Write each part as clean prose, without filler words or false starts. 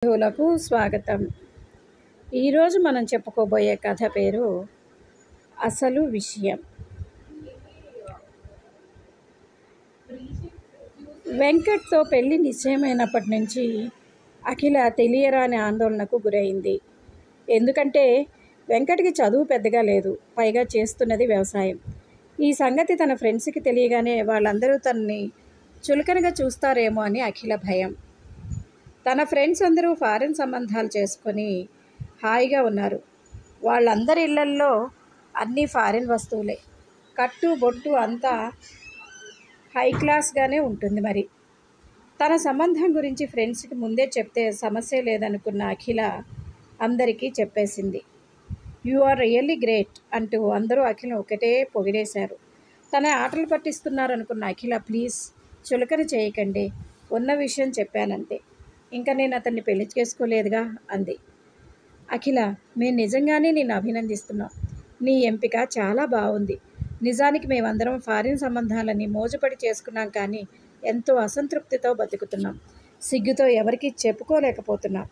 లకు స్వాగతం. ఈరోజు మనం చెప్పుకోబోయే కథ పేరు అసలు విషయం. వెంకట్తో పెళ్లి నిశ్చయమైనప్పటి నుంచి అఖిల తెలియరాని ఆందోళనకు గురైంది. ఎందుకంటే వెంకట్కి చదువు పెద్దగా లేదు, పైగా చేస్తున్నది వ్యవసాయం. ఈ సంగతి తన ఫ్రెండ్స్కి తెలియగానే వాళ్ళందరూ తనని చులకనగా చూస్తారేమో అని అఖిల భయం. తన ఫ్రెండ్స్ అందరూ ఫారెన్ సంబంధాలు చేసుకొని హాయిగా ఉన్నారు. వాళ్ళందరి ఇళ్లల్లో అన్నీ ఫారెన్ వస్తువులే, కట్టు బొట్టు అంతా హై క్లాస్గానే ఉంటుంది. మరి తన సంబంధం గురించి ఫ్రెండ్స్కి ముందే చెప్తే సమస్య లేదనుకున్న అఖిల అందరికీ చెప్పేసింది. యు ఆర్ రియల్లీ గ్రేట్ అంటూ అందరూ అఖిల ఒకటే పొగిడేశారు. తన ఆటలు పట్టిస్తున్నారనుకున్న అఖిల, ప్లీజ్ చులకన చేయకండి, ఉన్న విషయం చెప్పానంతే, ఇంకా నేను అతన్ని పెళ్లి చేసుకోలేదుగా అంది. అఖిల, మేము నిజంగానే నిన్ను అభినందిస్తున్నాం. నీ ఎంపిక చాలా బాగుంది. నిజానికి మేమందరం ఫారిన్ సంబంధాలని మోజుపడి చేసుకున్నాం, కానీ ఎంతో అసంతృప్తితో బతుకుతున్నాం. సిగ్గుతో ఎవరికీ చెప్పుకోలేకపోతున్నాం.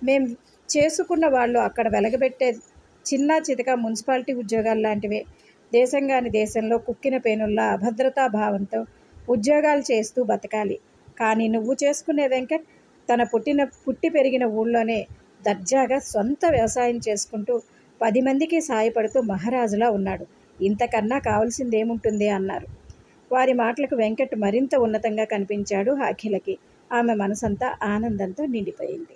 మేం చేసుకున్న వాళ్ళు అక్కడ వెలగబెట్టే చిన్న చితక మున్సిపాలిటీ ఉద్యోగాలు లాంటివే. దేశం కాని దేశంలో కుక్కిన పేనుల్లా అభద్రతా భావంతో ఉద్యోగాలు చేస్తూ బతకాలి. కానీ నువ్వు చేసుకునే వెంకట్ తన పుట్టి పెరిగిన ఊళ్ళోనే దర్జాగా సొంత వ్యవసాయం చేసుకుంటూ 10 మందికి సాయపడుతూ మహారాజులా ఉన్నాడు. ఇంతకన్నా కావాల్సిందేముంటుంది అన్నారు. వారి మాటలకు వెంకట్ మరింత ఉన్నతంగా కనిపించాడు అఖిలకి. ఆమె మనసంతా ఆనందంతో నిండిపోయింది.